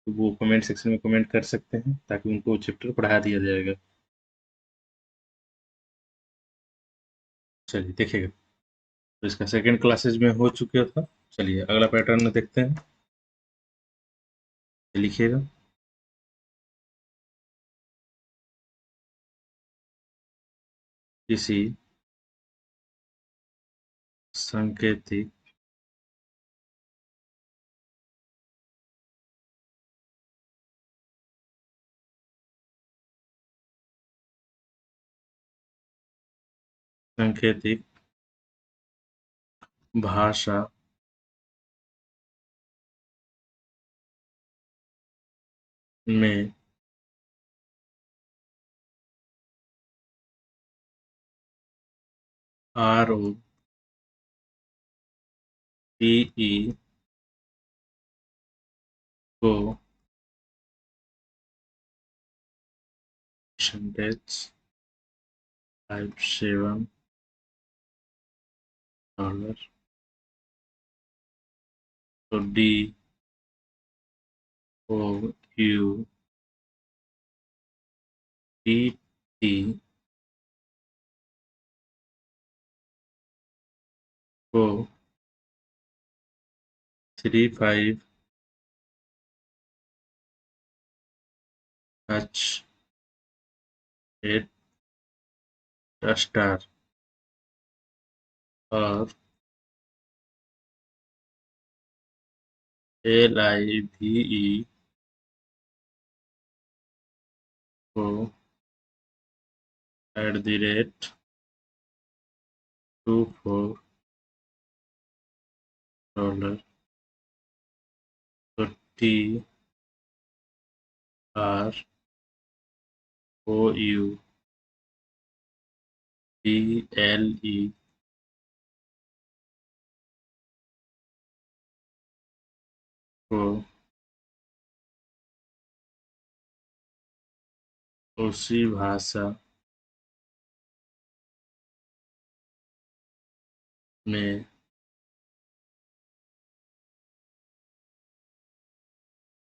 तो वो comment section में कमेंट कर सकते हैं ताकि उनको वो चैप्टर पढ़ा दिया जाएगा। चलिए देखिएगा, तो इसका सेकंड क्लासेज में हो चुका था। चलिए अगला पैटर्न देखते हैं। लिखिएगा, किसी सांकेतिक सांकेतिक भाषा में ROPE को परसेंटेज $57, तो DOUDT को 35H8 स्टार और LIVE को $24, तो TROUBLE को उसी भाषा में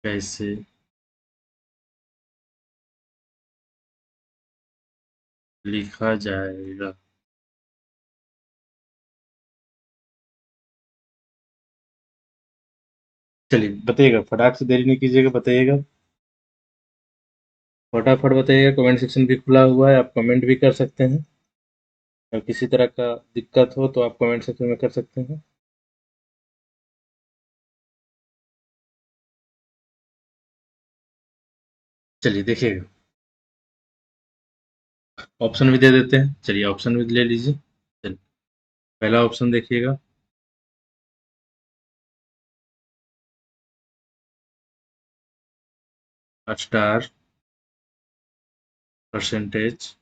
कैसे लिखा जाएगा। चलिए बताइएगा, फटाक से देरी नहीं कीजिएगा, बताइएगा फटाफट बताइएगा। कमेंट सेक्शन भी खुला हुआ है, आप कमेंट भी कर सकते हैं। और किसी तरह का दिक्कत हो तो आप कमेंट सेक्शन में कर सकते हैं। चलिए देखिएगा, ऑप्शन भी दे देते हैं। चलिए ऑप्शन भी ले लीजिए। चलिए पहला ऑप्शन देखिएगा, स्टार परसेंटेज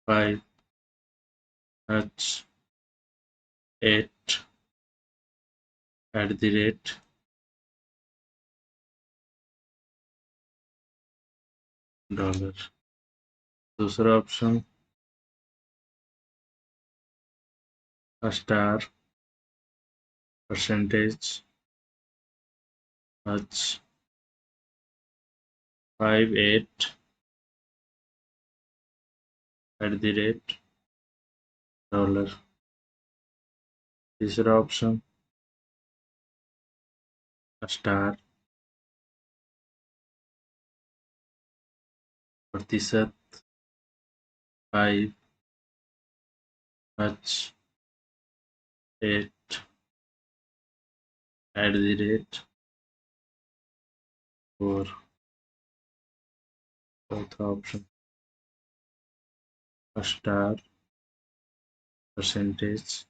5H8 $। दूसरा ऑप्शन स्टार परसेंटेज H58 $। तीसरा ऑप्शन स्टार प्रतिशत 5H8 4। चौथा ऑप्शन स्टार परसेंटेज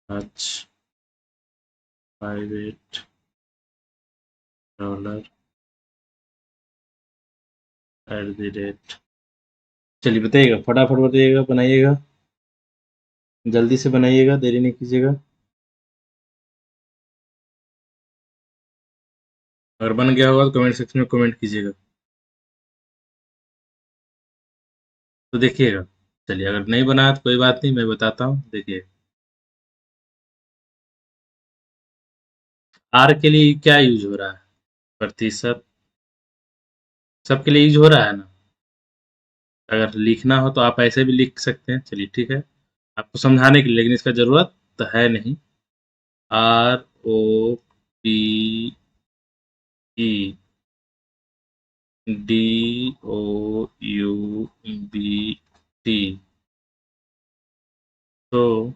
H58 $। चलिए बताइएगा, फटाफट बताइएगा, बनाइएगा, जल्दी से बनाइएगा, देरी नहीं कीजिएगा। अगर बन गया होगा तो कमेंट सेक्शन में कमेंट कीजिएगा। तो देखिएगा, चलिए अगर नहीं बना तो कोई बात नहीं, मैं बताता हूँ। देखिए आर के लिए क्या यूज हो रहा है? प्रतिशत। सबके लिए यूज हो रहा है ना? अगर लिखना हो तो आप ऐसे भी लिख सकते हैं, चलिए ठीक है, आपको समझाने के लिए, लेकिन इसका ज़रूरत तो है नहीं। ROPE DOUBT। तो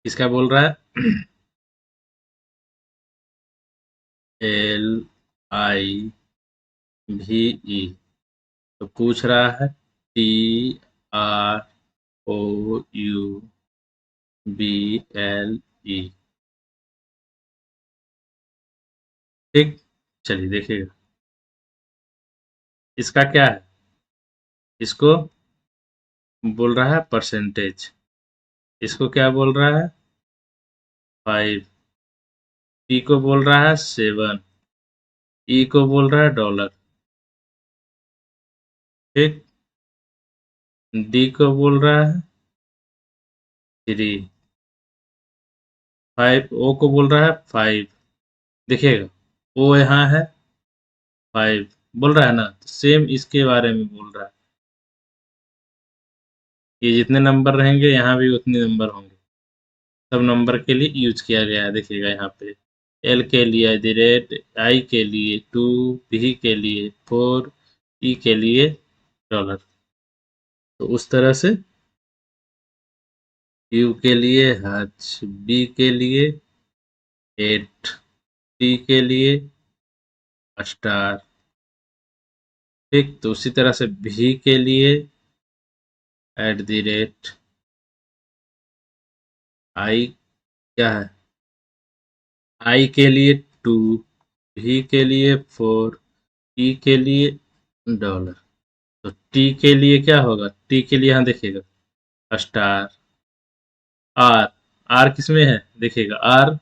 किसका बोल रहा है? LIVE। तो पूछ रहा है TROUBLE। ठीक, चलिए देखिएगा इसका क्या है। इसको बोल रहा है परसेंटेज, इसको क्या बोल रहा है? 5। टी को बोल रहा है 7। ई को बोल रहा है डॉलर। ठीक, डी को बोल रहा है 3। 5 ओ को बोल रहा है 5। देखिएगा ओ यहाँ है 5, बोल रहा है ना, तो सेम इसके बारे में बोल रहा है। ये जितने नंबर रहेंगे यहाँ भी उतने नंबर होंगे। सब नंबर के लिए यूज किया गया है, देखिएगा यहाँ पे। एल के लिए @ आई के लिए 2, भी के लिए 4, ई के लिए डॉलर। तो उस तरह से यू के लिए हच, बी के लिए 8, टी के लिए स्टार। ठीक, तो उसी तरह से भी के लिए @ आई क्या है, आई के लिए 2, भी के लिए 4, ई के लिए डॉलर। तो टी के लिए क्या होगा? टी के लिए यहाँ देखिएगा स्टार। आर, आर किस में है? देखिएगा आर,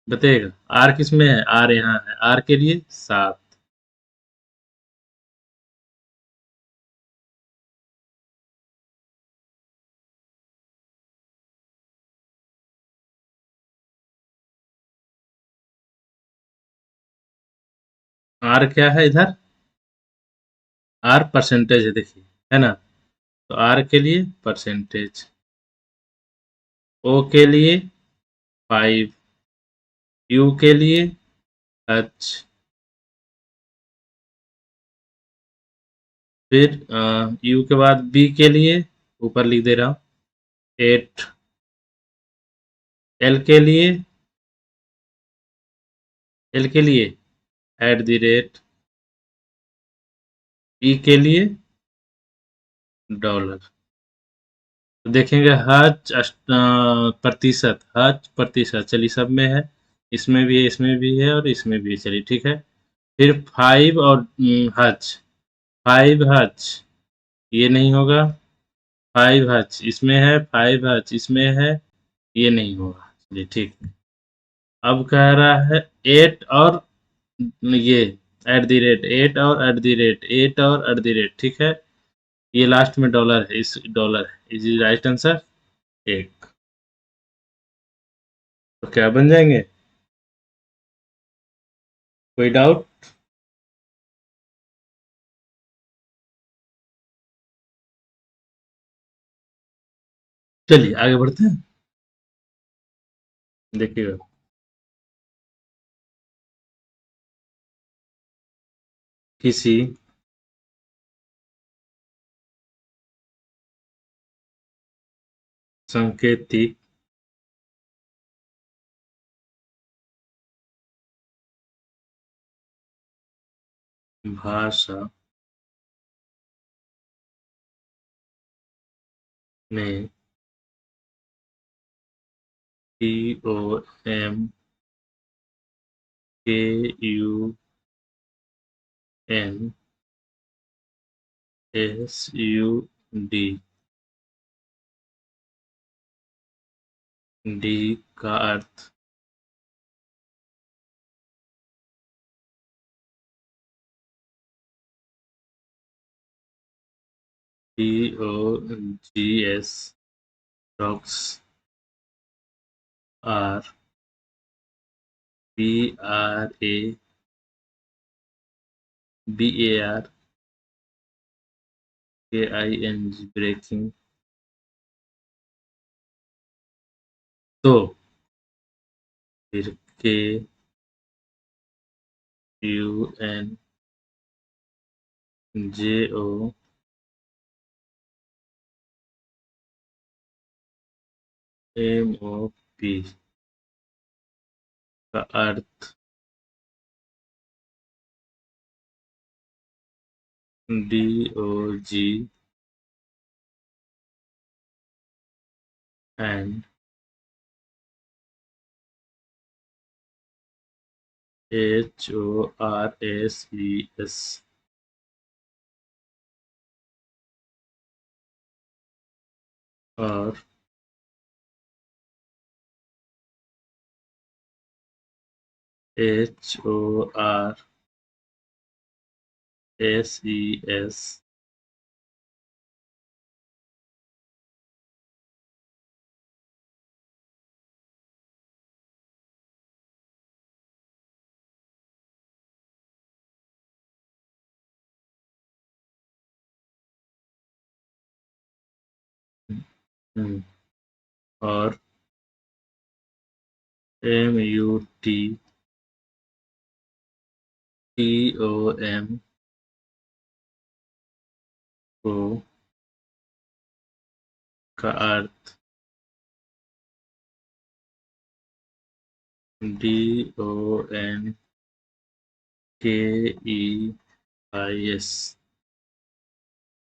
बताइएगा आर किस में है? आर यहाँ है, आर के लिए 7। आर क्या है इधर? आर परसेंटेज है, देखिए, है ना? तो आर के लिए परसेंटेज, ओ के लिए 5, यू के लिए एच, फिर यू के बाद बी के लिए ऊपर लिख दे रहा हूँ 8, एल के लिए, एल के लिए @ ई के लिए डॉलर। तो देखेंगे हज प्रतिशत, हज प्रतिशत, चलिए सब में है, इसमें भी है, इसमें भी है और इसमें भी है, चलिए ठीक है। फिर 5 और हज, 5 हज, ये नहीं होगा। 5 हज इसमें है, 5 हज इसमें है, ये नहीं होगा, चलिए ठीक। अब कह रहा है 8 और ये @ 8 और @ 8 और @ ठीक है। ये लास्ट में डॉलर है, इस डॉलर है, इज राइट आंसर 1। तो क्या बन जाएंगे? कोई डाउट? चलिए आगे बढ़ते हैं, देखिएगा। किसी सांकेतिक भाषा में COMMUNSUD, डी का अर्थ DOGS, डॉग्स, आर BRABAR KING ब्रेकिंग। तो फिर KUNJOMOP का अर्थ DOG and HORSES और HORSES और MUTTOM को का अर्थ DONKEIS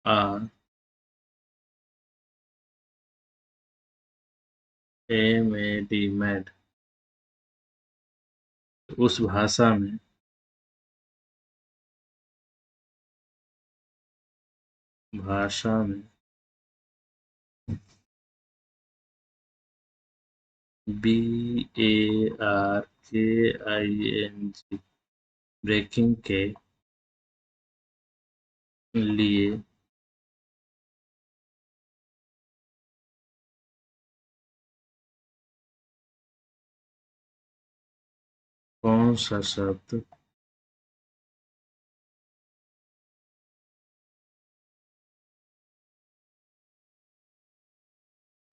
आर MAD मैड। उस भाषा में BARKING ब्रेकिंग के लिए कौन सा शब्द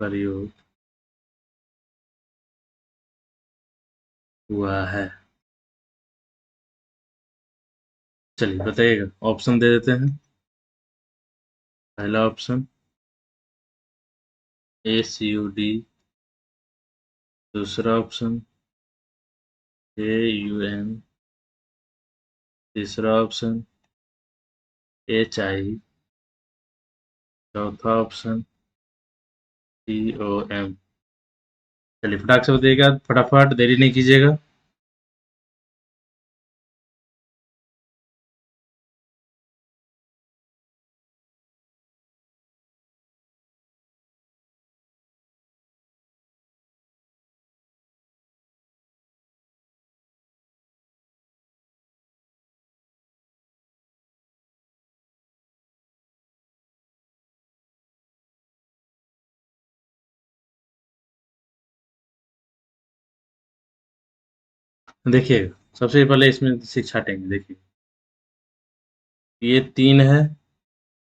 प्रयोग हुआ है? चलिए बताइएगा, ऑप्शन दे देते हैं। पहला ऑप्शन SUD, दूसरा ऑप्शन AUN, तीसरा ऑप्शन HI, चौथा ऑप्शन TOM। चलिए फटाक से बताइएगा, फटाफट, देरी नहीं कीजिएगा। देखिए, सबसे पहले इसमें शिक्षा छाटेंगे। देखिए, ये 3 है,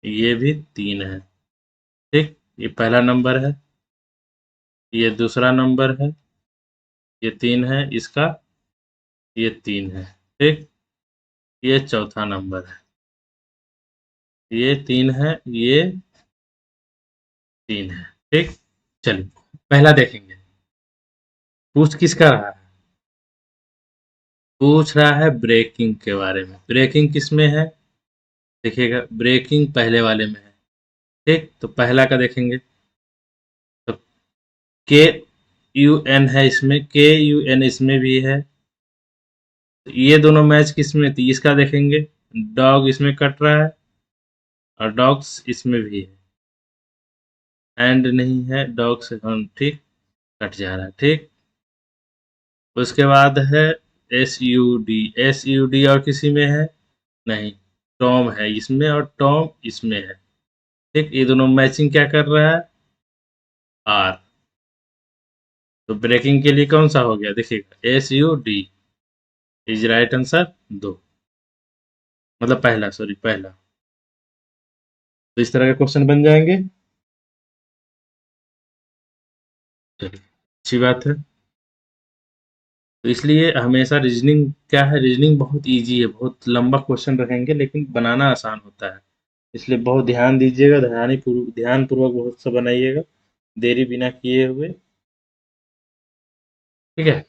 ये भी 3 है, ठीक? ये पहला नंबर है, ये दूसरा नंबर है, ये 3 है इसका, ये 3 है, ठीक? ये चौथा नंबर है, ये 3 है, ये 3 है, ठीक? चलिए, पहला देखेंगे। पूछ किसका रहा है? पूछ रहा है ब्रेकिंग के बारे में। ब्रेकिंग किसमें है? देखिएगा, ब्रेकिंग पहले वाले में है, ठीक? तो पहला का देखेंगे, तो KUN है इसमें, KUN इसमें भी है। तो ये दोनों मैच किसमें थी? इसका देखेंगे, डॉग इसमें कट रहा है और डॉग्स इसमें भी है, एंड नहीं है, डॉग से हम, ठीक? कट जा रहा है, ठीक? उसके बाद है SUD। SUD और किसी में है? नहीं, टॉम है इसमें और टॉम इसमें है, ठीक? ये दोनों मैचिंग क्या कर रहा है? आर। तो ब्रेकिंग के लिए कौन सा हो गया देखिएगा, SUD इज राइट आंसर 2, मतलब पहला, सॉरी पहला। तो इस तरह के क्वेश्चन बन जाएंगे। चलिए, अच्छी बात है। तो इसलिए हमेशा रीजनिंग क्या है, रीजनिंग बहुत इजी है, बहुत लंबा क्वेश्चन रहेंगे लेकिन बनाना आसान होता है। इसलिए बहुत ध्यान दीजिएगा, ध्यान पूर्वक बहुत सा बनाइएगा, देरी बिना किए हुए। ठीक है।